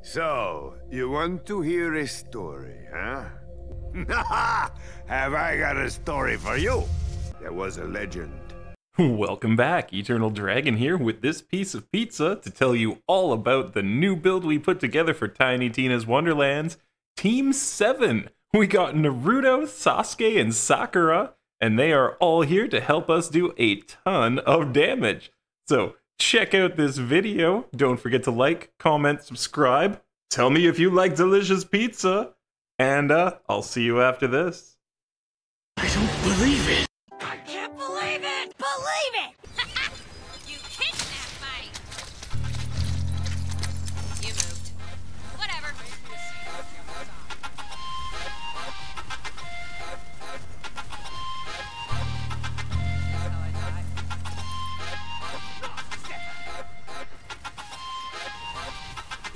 So, you want to hear a story, huh? Have I got a story for you? There was a legend. Welcome back, Eternal Dragon here with this piece of pizza to tell you all about the new build we put together for Tiny Tina's Wonderlands, Team 7. We got Naruto, Sasuke, and Sakura, and they are all here to help us do a ton of damage. So, check out this video. Don't forget to like, comment, subscribe. Tell me if you like delicious pizza. And I'll see you after this. I don't believe it. I can't believe it! Believe it! You kidnapped me! You moved. Whatever.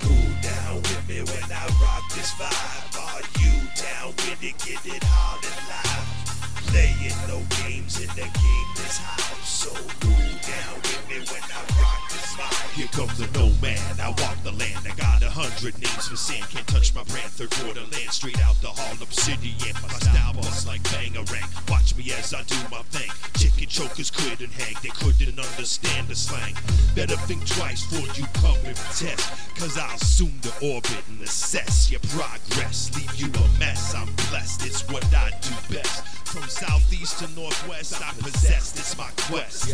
Cool down with me when I rock this vibe. Are you down with it? Get it hard and live. Playing no games in the game this house. So cool down with me when I rock this vibe. Here comes the no man. I walk the land. I got 100 names for sin. Can't touch my brand. Third quarter land. Straight out the Hall Obsidian. My style bust like bangarang. Watch me as I do my thing. Chicken chokers couldn't hang. They couldn't understand the slang. Better think twice before you come and test. Cause I'll assume the orbit and assess your progress. Leave you a mess. I'm blessed. It's what I do best. From southeast to northwest, I possess, it's my quest.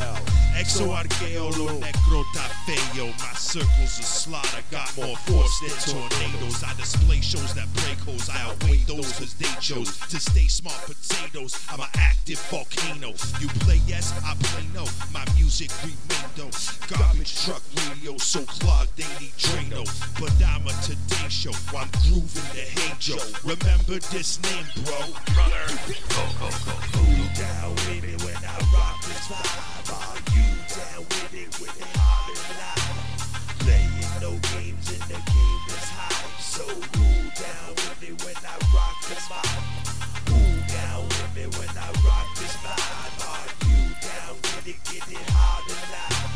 Exo arqueo lo necro ta feo. My circles of slaughter got more force than tornadoes. I display shows that break holes. I await those cause they chose to stay small potatoes. I'm an active volcano. You play yes, I play no. My music remain though. Garbage truck radio so clogged they need Drano. But I'm a Today Show. I'm grooving the Hey Joe. Remember this name, bro? Brother. Cool down with it when I rock this vibe. Are you down with it hard and live? Playing no games in the game that's hype. So cool down with it when I rock this vibe. Cool down with it when I rock this vibe. Are you down with it? Get it hard and live.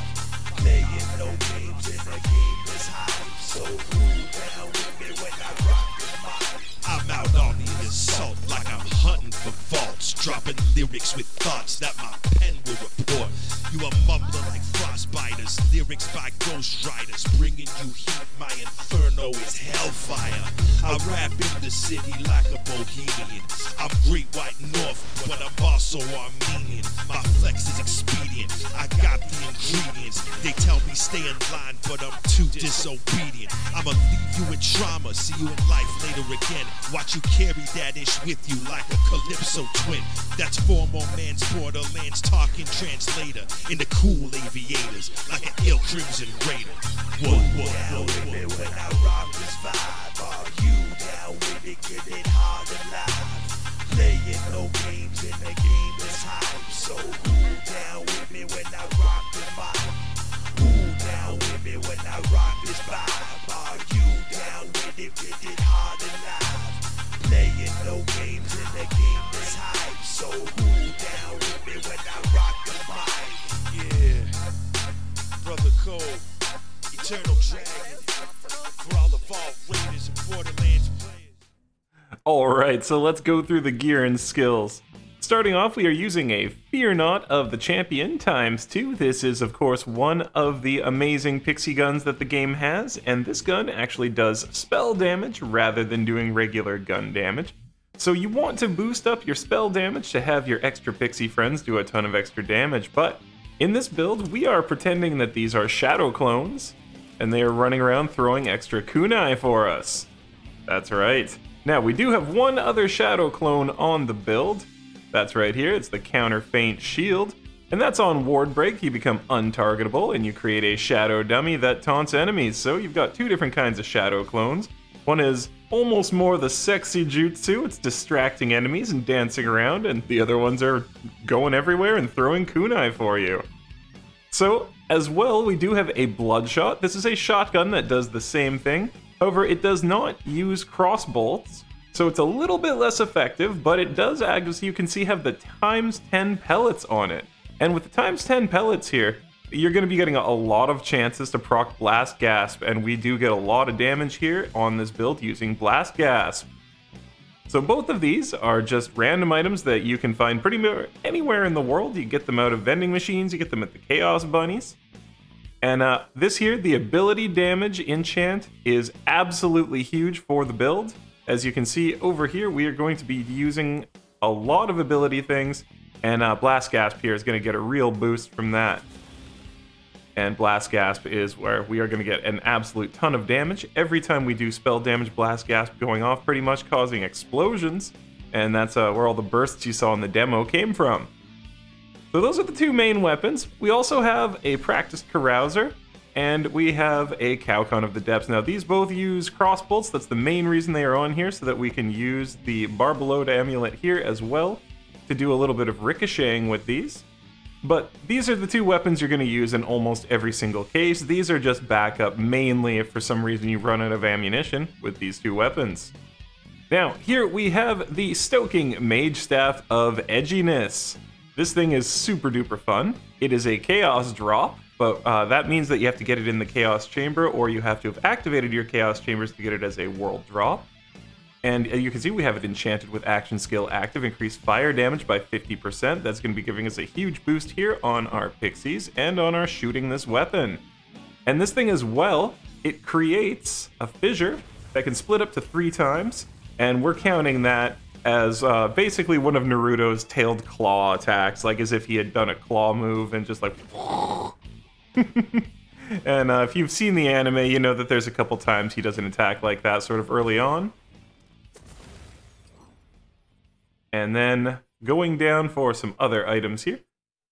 Playing no games in the game that's hype. So cool down with it when I rock this vibe. I'm out on the assault like I'm hunting for vaults, dropping lyrics with thoughts that my pen will report. You a mumbler like frostbiters, lyrics by ghostwriters, bringing you heat. My inferno is hellfire. I rap in the city like a bohemian. I'm Great White North, but I'm also Armenian. My flex is expedient. I got the ingredients. They tell me stay in line, but I'm too disobedient. I'ma leave you in trauma, see you in life later again. Watch you carry that ish with you like a Calypso twin. That's former man's borderlands talking translator in the cool aviators like an ill crimson raider. Down with me when I rock this vibe. Are you down with it? Get it hard and live. Playing no games in the game that's hype. So cool down with me when I rock the vibe. Cool down with me when I rock this vibe. Are you down with it? Get it hard and live. Playing no games in the game that's hype. So cool down with me when I rock the vibe. Yeah, Brother Cole, Eternal Dragon, for all the Vault Raiders and Borderlands players. Alright, so let's go through the gear and skills. Starting off, we are using a Fear Not of the Champion ×2. This is, of course, one of the amazing pixie guns that the game has, and this gun actually does spell damage rather than doing regular gun damage. So you want to boost up your spell damage to have your extra pixie friends do a ton of extra damage, but in this build, we are pretending that these are shadow clones, and they are running around throwing extra kunai for us. That's right. Now, we do have one other shadow clone on the build. That's right here, it's the Counter Feint Shield, and that's on Ward Break. You become untargetable, and you create a shadow dummy that taunts enemies. So you've got two different kinds of shadow clones. One is almost more the sexy jutsu, it's distracting enemies and dancing around, and the other ones are going everywhere and throwing kunai for you. So, as well, we do have a Bloodshot. This is a shotgun that does the same thing. However, it does not use cross bolts, so it's a little bit less effective, but it does, as you can see, have the ×10 pellets on it. And with the ×10 pellets here, you're going to be getting a lot of chances to proc Blast Gasp, and we do get a lot of damage here on this build using Blast Gasp. So both of these are just random items that you can find pretty much anywhere in the world. You get them out of vending machines, you get them at the Chaos Bunnies. And this here, the ability damage enchant, is absolutely huge for the build. As you can see over here, we are going to be using a lot of ability things, and Blast Gasp here is going to get a real boost from that. And Blast Gasp is where we are going to get an absolute ton of damage every time we do spell damage. Blast Gasp going off, pretty much causing explosions, and that's where all the bursts you saw in the demo came from. So those are the two main weapons. We also have a Practiced Carouser, and we have a Cowcon of the Depths. Now these both use crossbolts. That's the main reason they are on here, so that we can use the Barbalode amulet here as well to do a little bit of ricocheting with these. But these are the two weapons you're going to use in almost every single case. These are just backup, mainly if for some reason you run out of ammunition with these two weapons. Now, here we have the Stoking Mage Staff of Edginess. This thing is super duper fun. It is a Chaos drop, but that means that you have to get it in the Chaos Chamber, or you have to have activated your Chaos Chambers to get it as a world drop. And you can see we have it enchanted with action skill active, increased fire damage by 50%. That's going to be giving us a huge boost here on our pixies and on our shooting this weapon. And this thing as well, it creates a fissure that can split up to 3 times, and we're counting that as basically one of Naruto's tailed claw attacks, like as if he had done a claw move and just like... And if you've seen the anime, you know that there's a couple times he does an attack like that sort of early on. And then going down for some other items here.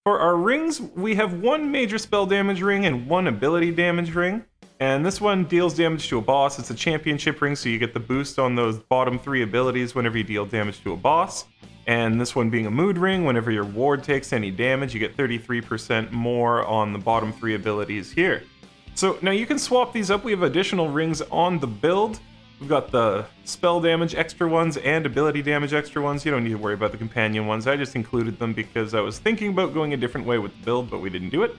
For our rings, we have one major spell damage ring and one ability damage ring. And this one deals damage to a boss. It's a championship ring, so you get the boost on those bottom 3 abilities whenever you deal damage to a boss. And this one being a mood ring, whenever your ward takes any damage, you get 33% more on the bottom 3 abilities here. So now you can swap these up. We have additional rings on the build. We've got the spell damage extra ones and ability damage extra ones. You don't need to worry about the companion ones. I just included them because I was thinking about going a different way with the build, but we didn't do it.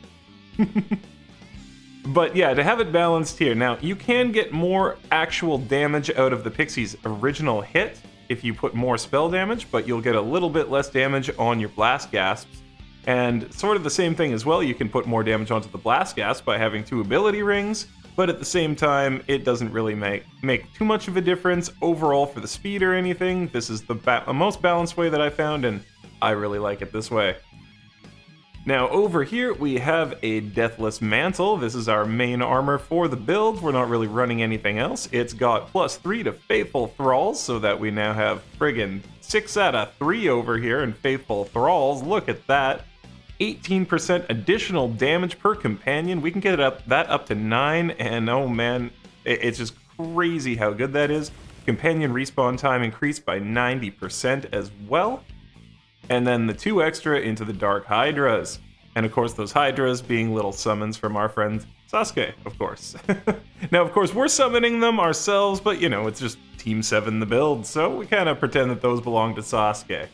But yeah, to have it balanced here. Now, you can get more actual damage out of the Pixie's original hit if you put more spell damage, but you'll get a little bit less damage on your Blast Gasps. And sort of the same thing as well, you can put more damage onto the Blast Gasp by having 2 ability rings, but at the same time, it doesn't really make too much of a difference overall for the speed or anything. This is the most balanced way that I found, and I really like it this way. Now over here, we have a Deathless Mantle. This is our main armor for the build. We're not really running anything else. It's got +3 to Faithful Thralls, so that we now have friggin' 6 out of 3 over here in Faithful Thralls. Look at that. 18% additional damage per companion. We can get that up to 9, and oh man, it's just crazy how good that is. Companion respawn time increased by 90% as well. And then the 2 extra into the Dark Hydras. And of course, those Hydras being little summons from our friend Sasuke, of course. Now, of course, we're summoning them ourselves, but you know, it's just Team 7 the build, so we kind of pretend that those belong to Sasuke.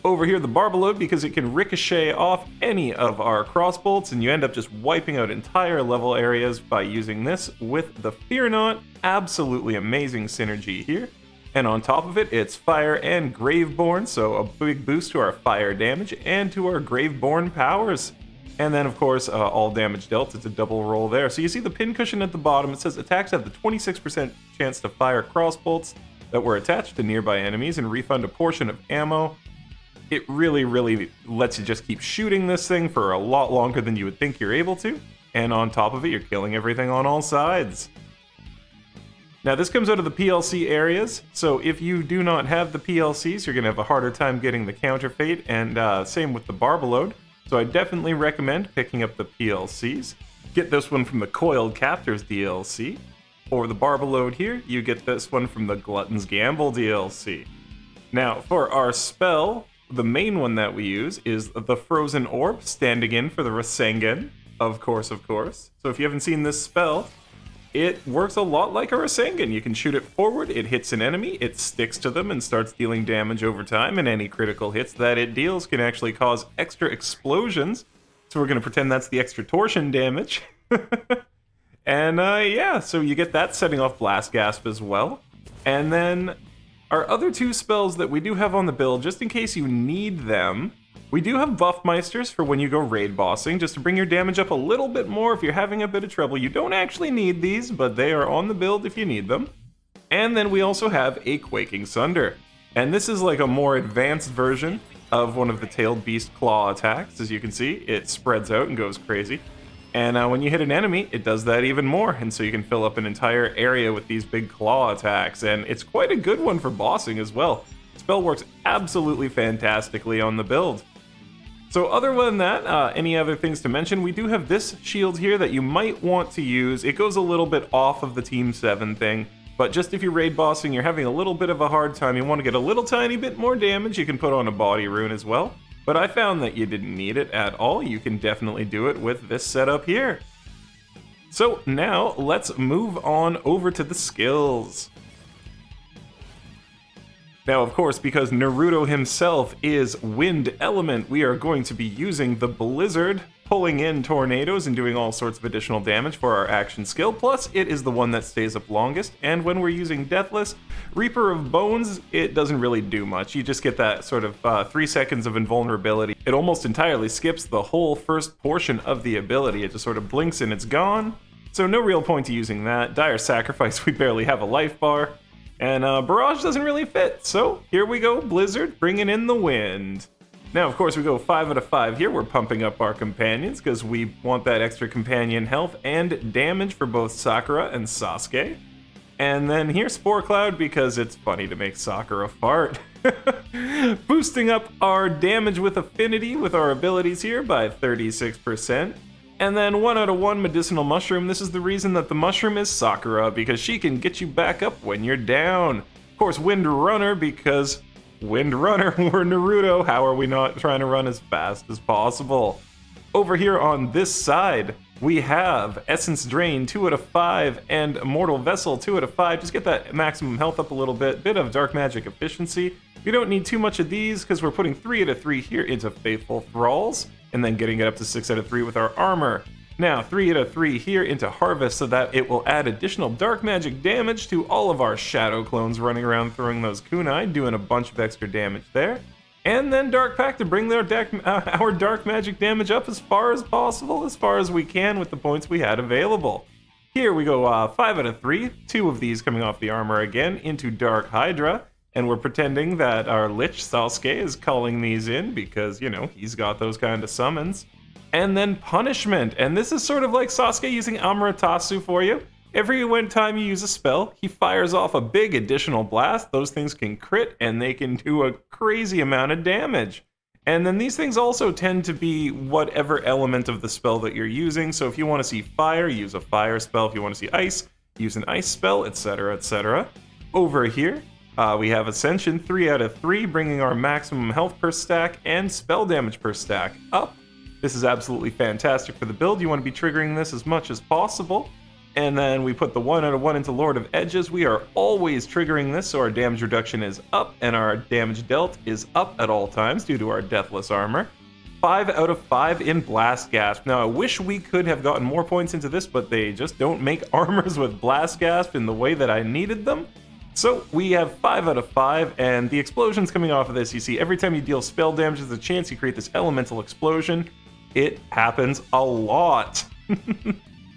Over here, the Barbalode, because it can ricochet off any of our crossbolts, and you end up just wiping out entire level areas by using this with the Fear Not. Absolutely amazing synergy here. And on top of it, it's Fire and Graveborn, so a big boost to our fire damage and to our Graveborn powers. And then, of course, all damage dealt, it's a double roll there. So you see the pincushion at the bottom, it says attacks have the 26% chance to fire crossbolts that were attached to nearby enemies and refund a portion of ammo. It really, really lets you just keep shooting this thing for a lot longer than you would think you're able to. And on top of it, you're killing everything on all sides. Now this comes out of the PLC areas, so if you do not have the PLCs, you're going to have a harder time getting the counterfeit, and same with the Barbalode. So I definitely recommend picking up the PLCs. Get this one from the Coiled Captors DLC. For the Barbalode here, you get this one from the Glutton's Gamble DLC. Now for our spell, the main one that we use is the Frozen Orb, standing in for the Rasengan, of course. So if you haven't seen this spell, it works a lot like a Rasengan. You can shoot it forward, it hits an enemy, it sticks to them and starts dealing damage over time, and any critical hits that it deals can actually cause extra explosions So we're going to pretend that's the extra torsion damage. And yeah, so you get that setting off Blast Gasp as well. And then our other two spells that we do have on the build, just in case you need them, we do have Buffmeisters for when you go raid bossing, just to bring your damage up a little bit more if you're having a bit of trouble. You don't actually need these, but they are on the build if you need them. And then we also have a Quaking Sunder. And this is like a more advanced version of one of the Tailed Beast Claw attacks. As you can see, it spreads out and goes crazy. And when you hit an enemy, it does that even more, and so you can fill up an entire area with these big claw attacks, and it's quite a good one for bossing as well. The spell works absolutely fantastically on the build. So other than that, any other things to mention, we do have this shield here that you might want to use. It goes a little bit off of the Team 7 thing, but just if you're raid bossing, you're having a little bit of a hard time, you want to get a little tiny bit more damage, you can put on a body rune as well. But I found that you didn't need it at all. You can definitely do it with this setup here. So now let's move on over to the skills. Now, of course, because Naruto himself is wind element, we are going to be using the Blizzard, pulling in tornadoes and doing all sorts of additional damage for our action skill. Plus, it is the one that stays up longest. And when we're using Deathless, Reaper of Bones, it doesn't really do much. You just get that sort of 3 seconds of invulnerability. It almost entirely skips the whole first portion of the ability. It just sort of blinks and it's gone. So no real point to using that. Dire Sacrifice, we barely have a life bar. And Barrage doesn't really fit. So here we go, Blizzard, bringing in the wind. Now, of course, we go 5 out of 5 here. We're pumping up our companions because we want that extra companion health and damage for both Sakura and Sasuke. And then here, Spore Cloud, because it's funny to make Sakura fart. Boosting up our damage with affinity with our abilities here by 36%. And then 1 out of 1 Medicinal Mushroom. This is the reason that the mushroom is Sakura, because she can get you back up when you're down. Of course, Wind Runner, because Wind Runner, we're Naruto. How are we not trying to run as fast as possible? Over here on this side, we have Essence Drain 2 out of 5 and Immortal Vessel 2 out of 5. Just get that maximum health up a little bit of Dark Magic efficiency. We don't need too much of these because we're putting 3 out of 3 here into Faithful Thralls and then getting it up to 6 out of 3 with our armor. Now, 3 out of 3 here into Harvest so that it will add additional dark magic damage to all of our shadow clones running around throwing those kunai, doing a bunch of extra damage there. And then Dark Pact to bring our dark magic damage up as far as possible, as far as we can with the points we had available. Here we go 5 out of 3, 2 of these coming off the armor again into Dark Hydra. And we're pretending that our Lich Sasuke is calling these in because, you know, he's got those kind of summons. And then Punishment, and this is sort of like Sasuke using Amaterasu for you. Every time you use a spell, he fires off a big additional blast. Those things can crit, and they can do a crazy amount of damage. And then these things also tend to be whatever element of the spell that you're using. So if you want to see fire, use a fire spell. If you want to see ice, use an ice spell, etc., etc. Over here, we have Ascension 3 out of 3, bringing our maximum health per stack and spell damage per stack up. This is absolutely fantastic for the build. You want to be triggering this as much as possible. And then we put the 1 out of 1 into Lord of Edges. We are always triggering this, so our damage reduction is up, and our damage dealt is up at all times due to our Deathless armor. 5 out of 5 in Blast Gasp. Now, I wish we could have gotten more points into this, but they just don't make armors with Blast Gasp in the way that I needed them. So we have 5 out of 5, and the explosions coming off of this, you see every time you deal spell damage, there's a chance you create this elemental explosion. It happens a lot.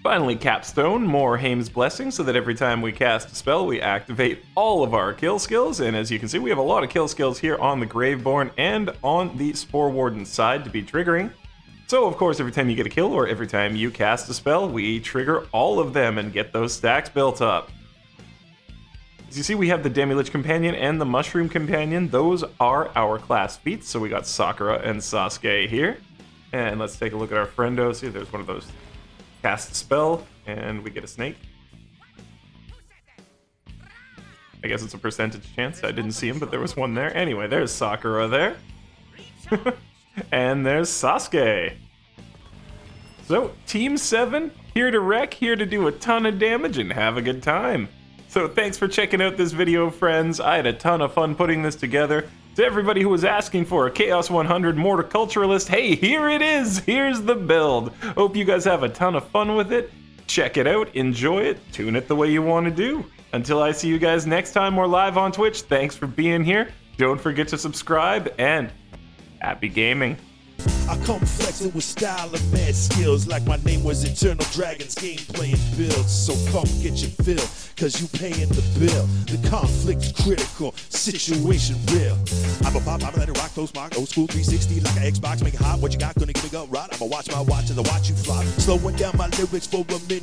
Finally, Capstone, more Haim's Blessing, so that every time we cast a spell, we activate all of our kill skills. And as you can see, we have a lot of kill skills here on the Graveborn and on the Spore Warden side to be triggering. So, of course, every time you get a kill or every time you cast a spell, we trigger all of them and get those stacks built up. As you see, we have the Demi-Lich Companion and the Mushroom Companion. Those are our class feats, so we got Sakura and Sasuke here. And let's take a look at our friendo. See, there's one of those. Cast spell, and we get a snake. I guess it's a percentage chance. I didn't see him, but there was one there. Anyway, there's Sakura there. And there's Sasuke. So, Team 7, here to wreck, here to do a ton of damage and have a good time. So thanks for checking out this video, friends. I had a ton of fun putting this together. To everybody who was asking for a CH100 Morticulturalist, hey, here it is! Here's the build! Hope you guys have a ton of fun with it. Check it out, enjoy it, tune it the way you want to do. Until I see you guys next time we're live on Twitch, thanks for being here. Don't forget to subscribe, and happy gaming. I come flexing with style and mad skills, like my name was Eternal Dragons, game playing builds. So come get your fill, cause you paying the bill. The conflict's critical, situation real. I'm a pop, I'm let it rock, those mark, old school 360 like an Xbox, make it hot. What you got, gonna give me go right? I'ma watch my watch as I watch you fly. Slowing down my lyrics for a minute.